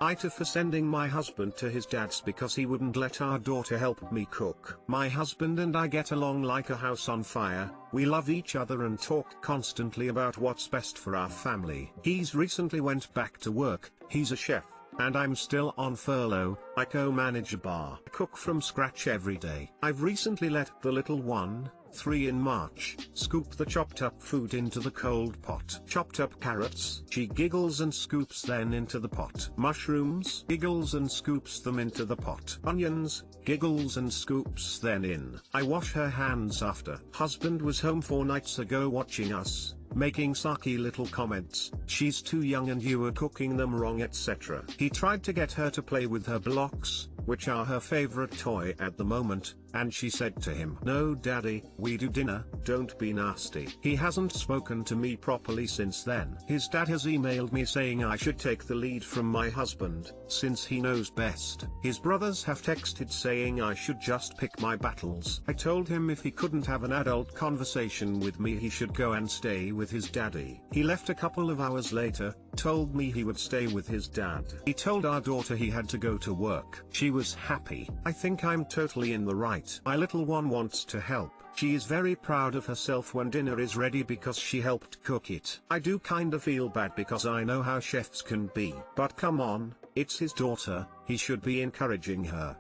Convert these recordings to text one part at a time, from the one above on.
AITA for sending my husband to his dad's because he wouldn't let our daughter help me cook. My husband and I get along like a house on fire. We love each other and talk constantly about what's best for our family. He's recently went back to work, he's a chef, and I'm still on furlough. I co-manage a bar. I cook from scratch every day. I've recently let the little one, 3 in March, scoop the chopped up food into the cold pot. Chopped up carrots, she giggles and scoops then into the pot. Mushrooms, giggles and scoops them into the pot. Onions, giggles and scoops then in. I wash her hands after. Husband was home 4 nights ago watching us, making sarky little comments, she's too young and you are cooking them wrong etc. He tried to get her to play with her blocks, which are her favorite toy at the moment, and she said to him, "No daddy, we do dinner, don't be nasty." He hasn't spoken to me properly since then. His dad has emailed me saying I should take the lead from my husband, since he knows best. His brothers have texted saying I should just pick my battles. I told him if he couldn't have an adult conversation with me he should go and stay with his daddy. He left a couple of hours later, told me he would stay with his dad. He told our daughter he had to go to work. She was happy. I think I'm totally in the right. My little one wants to help. She is very proud of herself when dinner is ready because she helped cook it. I do kinda feel bad because I know how chefs can be. But come on, it's his daughter, he should be encouraging her.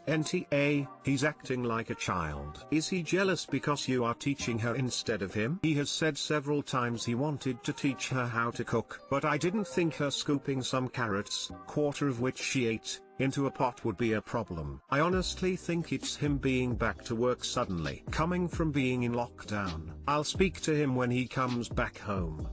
NTA, he's acting like a child. Is he jealous because you are teaching her instead of him? He has said several times he wanted to teach her how to cook, but I didn't think her scooping some carrots, quarter of which she ate, into a pot would be a problem. I honestly think it's him being back to work suddenly, coming from being in lockdown. I'll speak to him when he comes back home.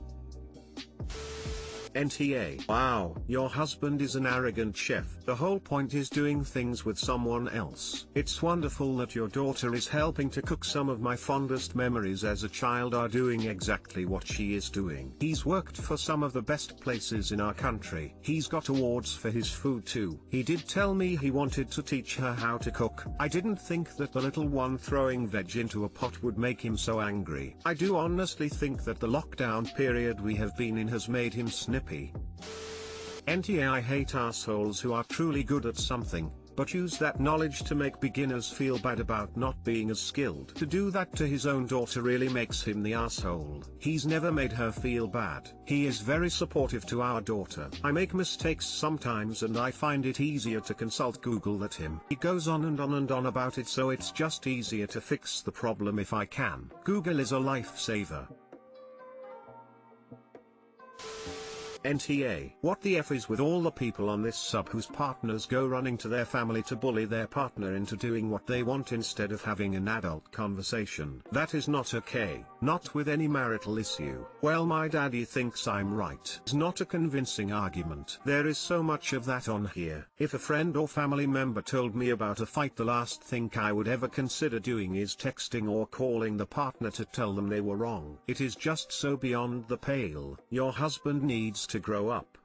NTA. Wow, your husband is an arrogant chef. The whole point is doing things with someone else. It's wonderful that your daughter is helping to cook. Some of my fondest memories as a child are doing exactly what she is doing. He's worked for some of the best places in our country. He's got awards for his food too. He did tell me he wanted to teach her how to cook. I didn't think that the little one throwing veg into a pot would make him so angry. I do honestly think that the lockdown period we have been in has made him snippy. NTA. I hate assholes who are truly good at something, but use that knowledge to make beginners feel bad about not being as skilled. To do that to his own daughter really makes him the asshole. He's never made her feel bad. He is very supportive to our daughter. I make mistakes sometimes and I find it easier to consult Google than him. He goes on and on and on about it, so it's just easier to fix the problem if I can. Google is a lifesaver. NTA. What the F is with all the people on this sub whose partners go running to their family to bully their partner into doing what they want instead of having an adult conversation? That is not okay. Not with any marital issue. Well, my daddy thinks I'm right. It's not a convincing argument. There is so much of that on here. If a friend or family member told me about a fight, the last thing I would ever consider doing is texting or calling the partner to tell them they were wrong. It is just so beyond the pale. Your husband needs to grow up.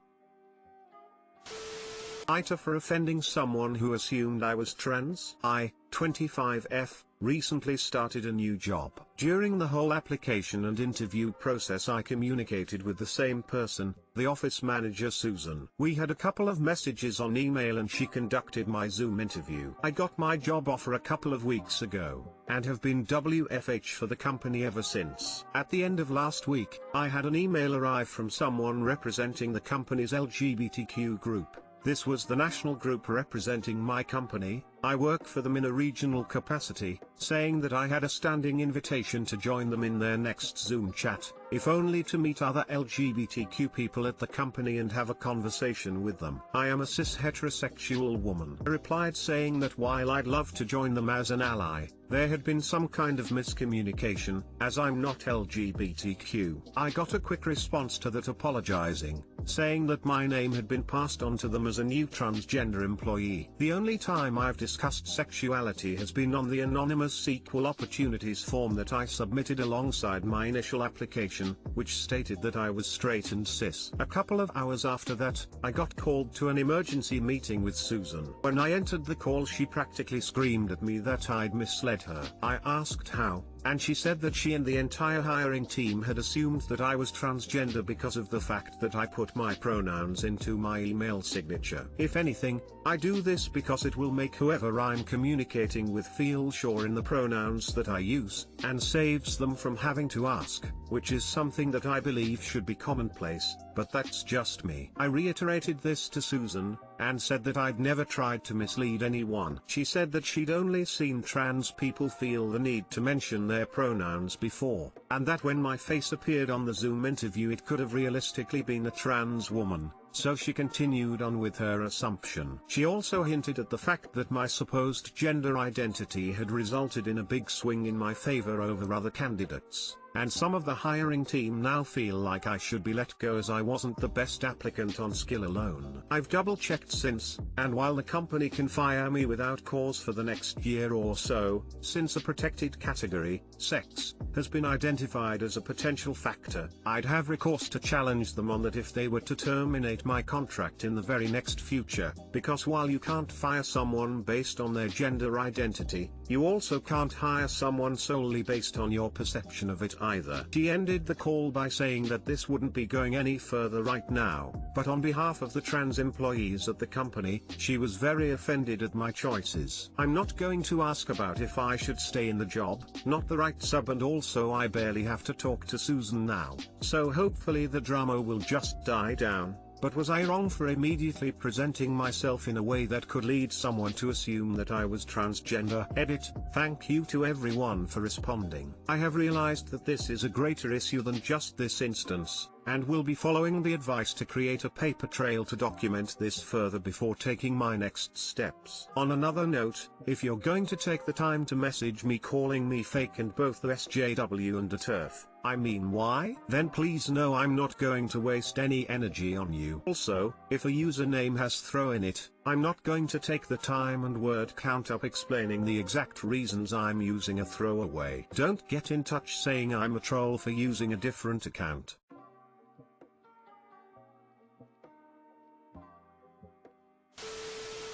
AITA for offending someone who assumed I was trans. I, 25F, recently started a new job. During the whole application and interview process I communicated with the same person, the office manager Susan. We had a couple of messages on email and she conducted my Zoom interview. I got my job offer a couple of weeks ago, and have been WFH for the company ever since. At the end of last week, I had an email arrive from someone representing the company's LGBTQ group. This was the national group representing my company. I work for them in a regional capacity, saying that I had a standing invitation to join them in their next Zoom chat, if only to meet other LGBTQ people at the company and have a conversation with them. I am a cis heterosexual woman. I replied saying that while I'd love to join them as an ally, there had been some kind of miscommunication, as I'm not LGBTQ. I got a quick response to that apologizing, saying that my name had been passed on to them as a new transgender employee. The only time I've discussed sexuality has been on the anonymous equal opportunities form that I submitted alongside my initial application, which stated that I was straight and cis. A couple of hours after that, I got called to an emergency meeting with Susan. When I entered the call, she practically screamed at me that I'd misled her. I asked how, and she said that she and the entire hiring team had assumed that I was transgender because of the fact that I put my pronouns into my email signature. If anything, I do this because it will make whoever I'm communicating with feel sure in the pronouns that I use, and saves them from having to ask, which is something that I believe should be commonplace, but that's just me. I reiterated this to Susan, and said that I'd never tried to mislead anyone. She said that she'd only seen trans people feel the need to mention their pronouns before, and that when my face appeared on the Zoom interview it could have realistically been a trans woman. So she continued on with her assumption. She also hinted at the fact that my supposed gender identity had resulted in a big swing in my favor over other candidates, and some of the hiring team now feel like I should be let go as I wasn't the best applicant on skill alone. I've double checked since, and while the company can fire me without cause for the next year or so, since a protected category, sex, has been identified as a potential factor, I'd have recourse to challenge them on that if they were to terminate my contract in the very next future, because while you can't fire someone based on their gender identity, you also can't hire someone solely based on your perception of it either. She ended the call by saying that this wouldn't be going any further right now, but on behalf of the trans employees at the company, she was very offended at my choices. I'm not going to ask about if I should stay in the job, not the right sub, and also I barely have to talk to Susan now, so hopefully the drama will just die down. But was I wrong for immediately presenting myself in a way that could lead someone to assume that I was transgender? Edit. Thank you to everyone for responding. I have realized that this is a greater issue than just this instance, and will be following the advice to create a paper trail to document this further before taking my next steps. On another note, if you're going to take the time to message me calling me fake and both the SJW and a TERF, I mean why? Then please know I'm not going to waste any energy on you. Also, if a username has throw in it, I'm not going to take the time and word count up explaining the exact reasons I'm using a throwaway. Don't get in touch saying I'm a troll for using a different account.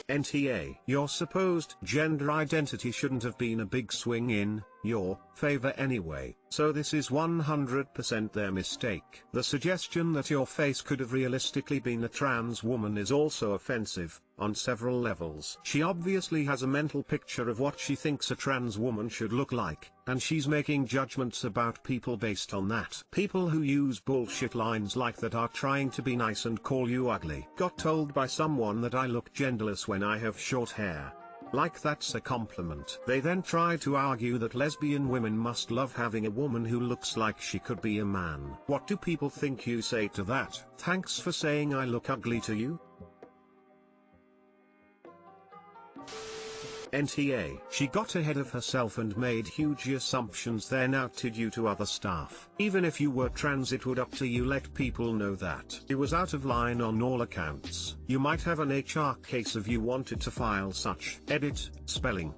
NTA. Your supposed gender identity shouldn't have been a big swing in your favor anyway, so this is 100% their mistake. The suggestion that your face could have realistically been a trans woman is also offensive, on several levels. She obviously has a mental picture of what she thinks a trans woman should look like, and she's making judgments about people based on that. People who use bullshit lines like that are trying to be nice and call you ugly. Got told by someone that I look genderless when I have short hair. Like that's a compliment. They then try to argue that lesbian women must love having a woman who looks like she could be a man. What do people think you say to that? Thanks for saying I look ugly to you? NTA. She got ahead of herself and made huge assumptions then outed you to other staff. Even if you were trans it would up to you let people know that. It was out of line on all accounts. You might have an HR case if you wanted to file such. Edit, spelling.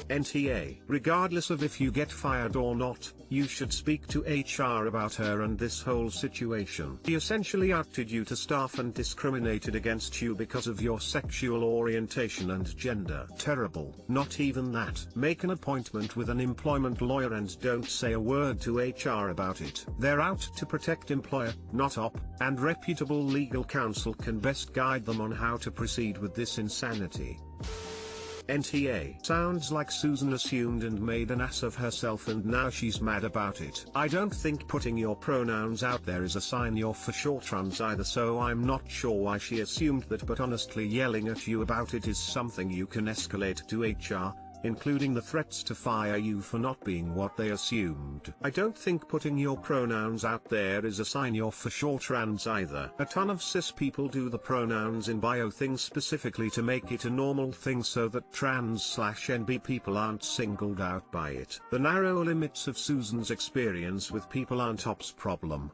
NTA. Regardless of if you get fired or not, you should speak to HR about her and this whole situation. He essentially outed you to staff and discriminated against you because of your sexual orientation and gender. Terrible. Not even that. Make an appointment with an employment lawyer and don't say a word to HR about it. They're out to protect employer, not op, and reputable legal counsel can best guide them on how to proceed with this insanity. NTA. Sounds like Susan assumed and made an ass of herself and now she's mad about it. I don't think putting your pronouns out there is a sign you're for sure trans either, so I'm not sure why she assumed that, but honestly yelling at you about it is something you can escalate to HR, including the threats to fire you for not being what they assumed. I don't think putting your pronouns out there is a sign you're for sure trans either. A ton of cis people do the pronouns in bio things specifically to make it a normal thing so that trans/NB people aren't singled out by it. The narrow limits of Susan's experience with people aren't op's problem.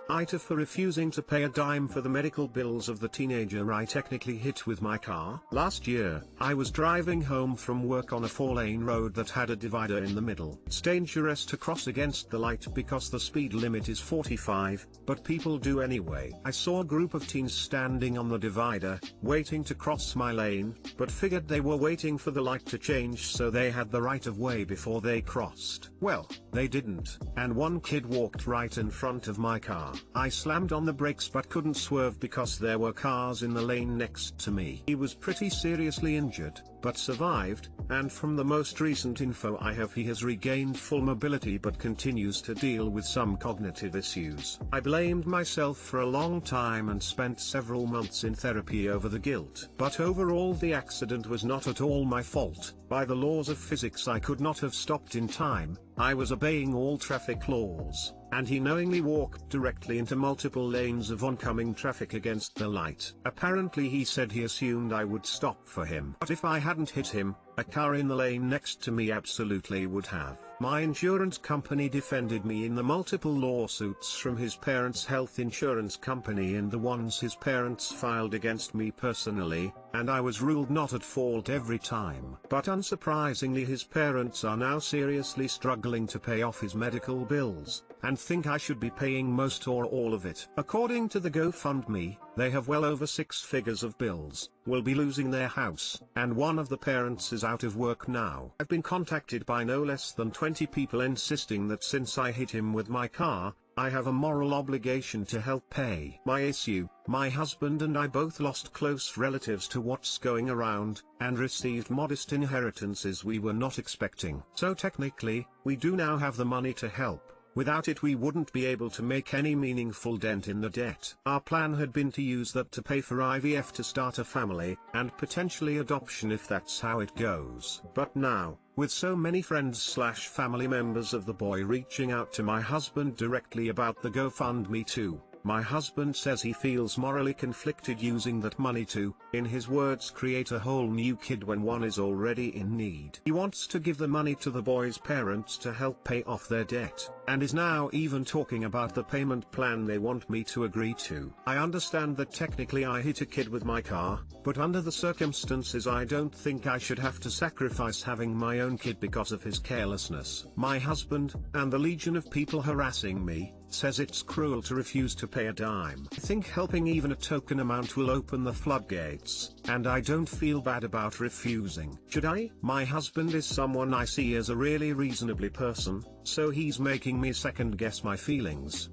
AITA for refusing to pay a dime for the medical bills of the teenager I technically hit with my car. Last year, I was driving home from work on a 4-lane road that had a divider in the middle. It's dangerous to cross against the light because the speed limit is 45, but people do anyway. I saw a group of teens standing on the divider, waiting to cross my lane, but figured they were waiting for the light to change so they had the right of way before they crossed. Well, they didn't, and one kid walked right in front of my car. I slammed on the brakes but couldn't swerve because there were cars in the lane next to me. He was pretty seriously injured, but survived, and from the most recent info I have, he has regained full mobility but continues to deal with some cognitive issues. I blamed myself for a long time and spent several months in therapy over the guilt. But overall the accident was not at all my fault. By the laws of physics I could not have stopped in time. I was obeying all traffic laws, and he knowingly walked directly into multiple lanes of oncoming traffic against the light. Apparently he said he assumed I would stop for him. But if I hadn't hit him, a car in the lane next to me absolutely would have. My insurance company defended me in the multiple lawsuits from his parents' health insurance company and the ones his parents filed against me personally, and I was ruled not at fault every time. But unsurprisingly his parents are now seriously struggling to pay off his medical bills, and think I should be paying most or all of it. According to the GoFundMe, they have well over 6 figures of bills, will be losing their house, and one of the parents is out of work now. I've been contacted by no less than 20 people insisting that since I hit him with my car, I have a moral obligation to help pay. My issue: my husband and I both lost close relatives to what's going around, and received modest inheritances we were not expecting. So technically, we do now have the money to help. Without it we wouldn't be able to make any meaningful dent in the debt. Our plan had been to use that to pay for IVF to start a family, and potentially adoption if that's how it goes. But now, with so many friends/family members of the boy reaching out to my husband directly about the GoFundMe too, my husband says he feels morally conflicted using that money to, in his words, create a whole new kid when one is already in need. He wants to give the money to the boy's parents to help pay off their debt, and is now even talking about the payment plan they want me to agree to. I understand that technically I hit a kid with my car, but under the circumstances I don't think I should have to sacrifice having my own kid because of his carelessness. My husband, and the legion of people harassing me, says it's cruel to refuse to pay a dime. I think helping even a token amount will open the floodgates, and I don't feel bad about refusing. Should I? My husband is someone I see as a really reasonably person, so he's making me second guess my feelings.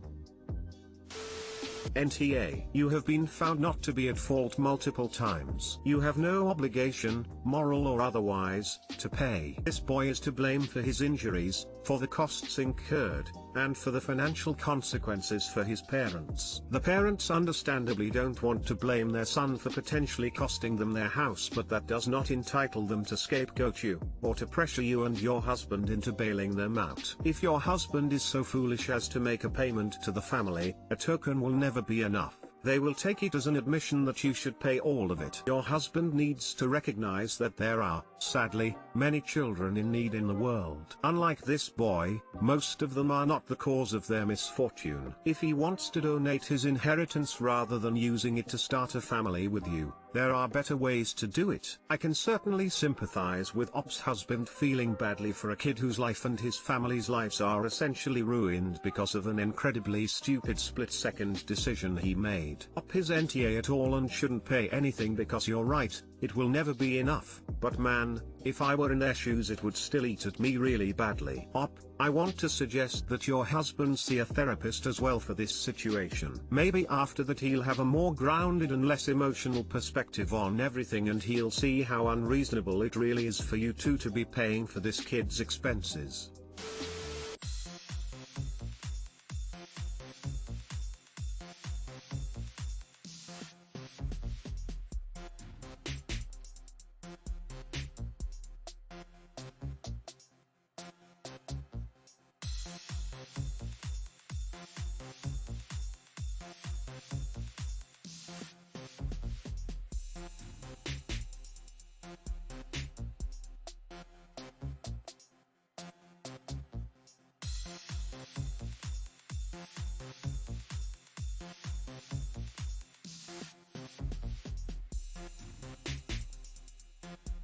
NTA, you have been found not to be at fault multiple times. You have no obligation, moral or otherwise, to pay. This boy is to blame for his injuries, for the costs incurred, and for the financial consequences for his parents. The parents understandably don't want to blame their son for potentially costing them their house, but that does not entitle them to scapegoat you, or to pressure you and your husband into bailing them out. If your husband is so foolish as to make a payment to the family, a token will never be enough. They will take it as an admission that you should pay all of it. Your husband needs to recognize that there are, sadly, many children in need in the world. Unlike this boy, most of them are not the cause of their misfortune. If he wants to donate his inheritance rather than using it to start a family with you, there are better ways to do it. I can certainly sympathize with Op's husband feeling badly for a kid whose life and his family's lives are essentially ruined because of an incredibly stupid split-second decision he made. Op is NTA at all and shouldn't pay anything because you're right, it will never be enough. But man, if I were in their shoes it would still eat at me really badly. Op, I want to suggest that your husband see a therapist as well for this situation. Maybe after that he'll have a more grounded and less emotional perspective on everything, and he'll see how unreasonable it really is for you two to be paying for this kid's expenses.